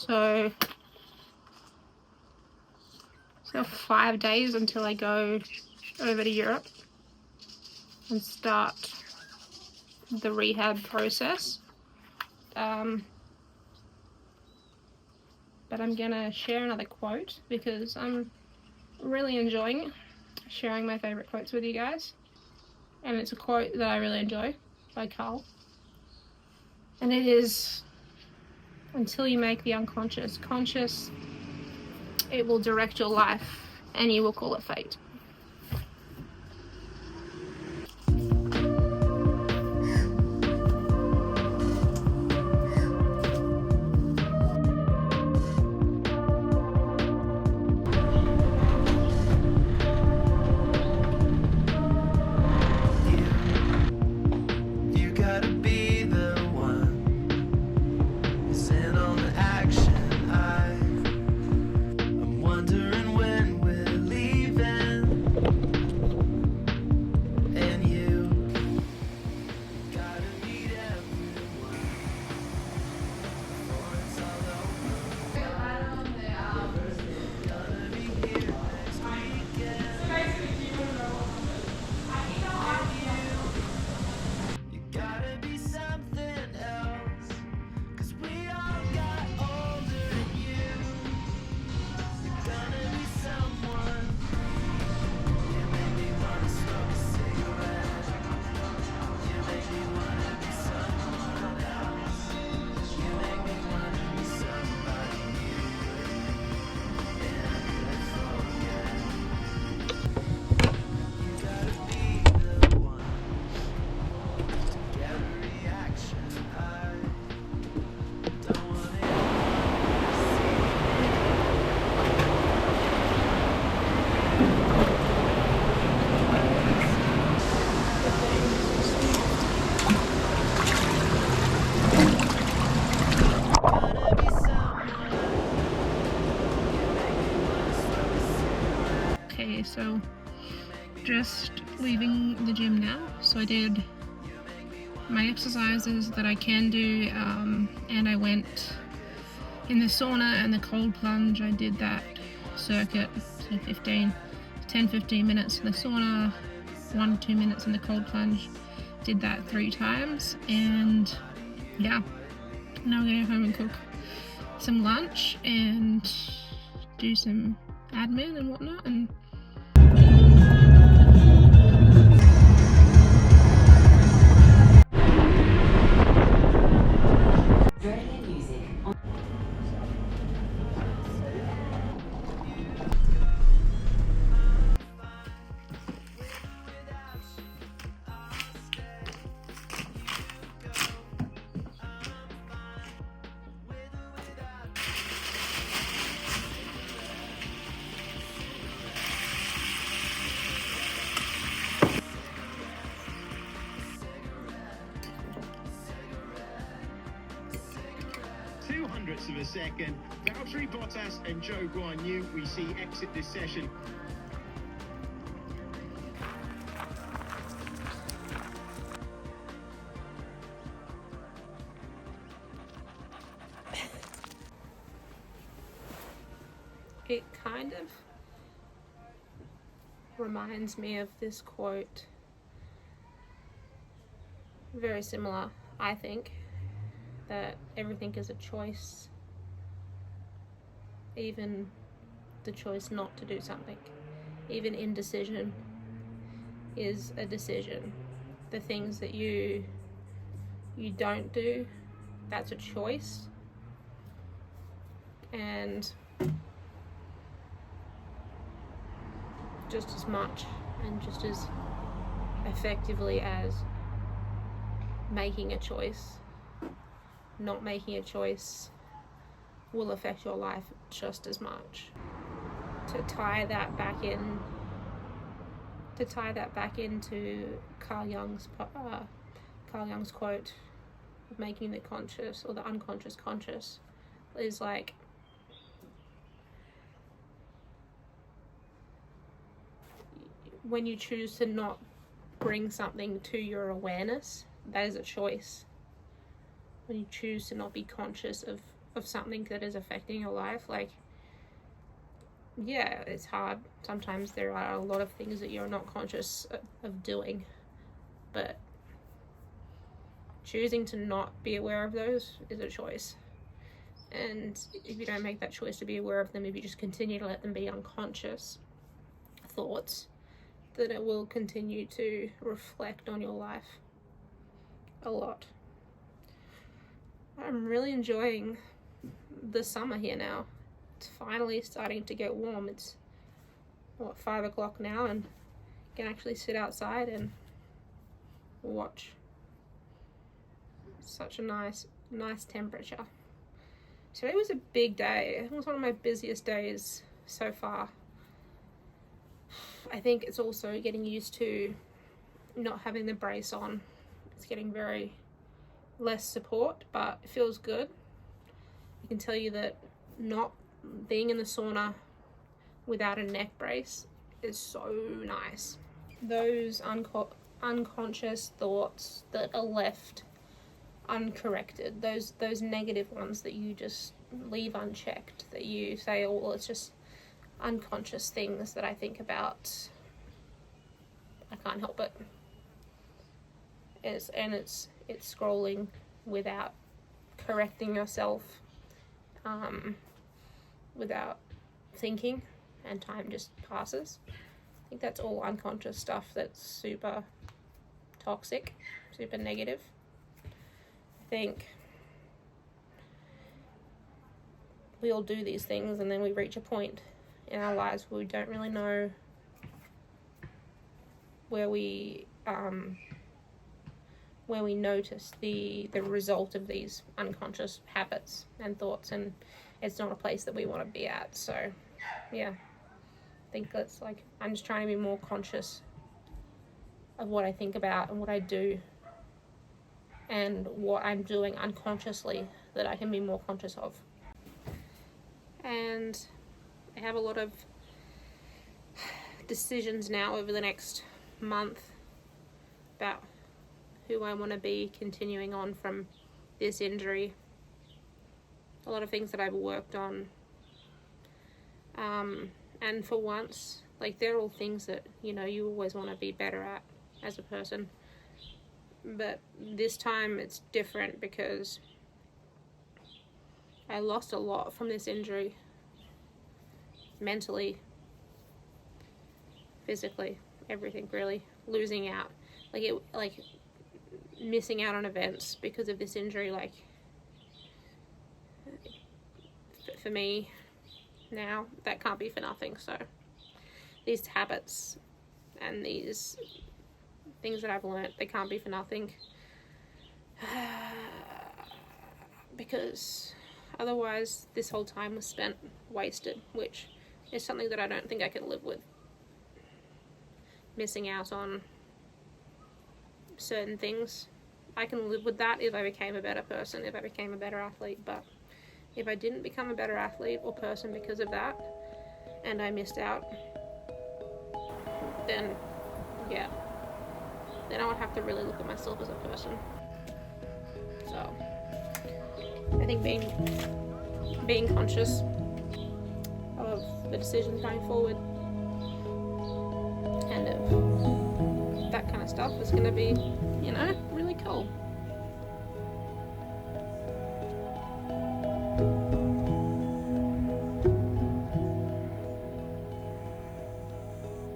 So 5 days until I go over to Europe and start the rehab process. But I'm gonna share another quote because I'm really enjoying sharing my favorite quotes with you guys. And it's a quote that I really enjoy by Carl. And it is, until you make the unconscious conscious, it will direct your life and you will call it fate. Okay, so just leaving the gym now. So I did my exercises that I can do, and I went in the sauna and the cold plunge. I did that circuit, so 10-15 minutes in the sauna, 1 to 2 minutes in the cold plunge. Did that 3 times, and yeah, now we're gonna go home and cook some lunch and do some admin and whatnot. And of a second. Valtteri Bottas and Zhou Guanyu we see exit this session. it kind of reminds me of this quote, very similar, I think, that everything is a choice, even the choice not to do something. Even indecision is a decision. The things that you don't do, that's a choice. And just as much and just as effectively as making a choice, not making a choice will affect your life just as much. To tie that back into Carl Jung's quote of making the conscious or the unconscious conscious, is like, when you choose to not bring something to your awareness, that is a choice. When you choose to not be conscious of of something that is affecting your life, like, yeah, it's hard. Sometimes there are a lot of things that you're not conscious of doing, but choosing to not be aware of those is a choice. And if you don't make that choice to be aware of them, if you just continue to let them be unconscious thoughts, then it will continue to reflect on your life a lot. I'm really enjoying the summer here now. It's finally starting to get warm. It's, what, 5 o'clock now, and you can actually sit outside and watch. Such a nice temperature. Today was a big day. It was one of my busiest days so far. I think it's also getting used to not having the brace on. It's getting very less support, but it feels good. I can tell you that not being in the sauna without a neck brace is so nice. Those unconscious thoughts that are left uncorrected, those negative ones that you just leave unchecked, that you say, oh, well, it's just unconscious things that I think about, I can't help it. It's scrolling without correcting yourself, without thinking, and time just passes. I think that's all unconscious stuff that's super toxic, super negative. I think we all do these things, and then we reach a point in our lives where we don't really know where we notice the result of these unconscious habits and thoughts, and it's not a place that we want to be at. So yeah, I think that's like, I'm just trying to be more conscious of what I think about and what I do, and what I'm doing unconsciously that I can be more conscious of. And I have a lot of decisions now over the next month about who I want to be continuing on from this injury. A lot of things that I've worked on. And for once, like, they're all things that, you know, you always want to be better at as a person. But this time it's different because I lost a lot from this injury. Mentally, physically, everything, really. Losing out. Like missing out on events because of this injury, like, for me now, that can't be for nothing. So these habits and these things that I've learned, they can't be for nothing, because otherwise this whole time was spent wasted, which is something that I don't think I can live with. Missing out on certain things, I can live with that if I became a better person, if I became a better athlete. But if I didn't become a better athlete or person because of that, and I missed out, then yeah, then I would have to really look at myself as a person. So I think being conscious of the decisions going forward and of that kind of stuff is going to be, you know, really cool.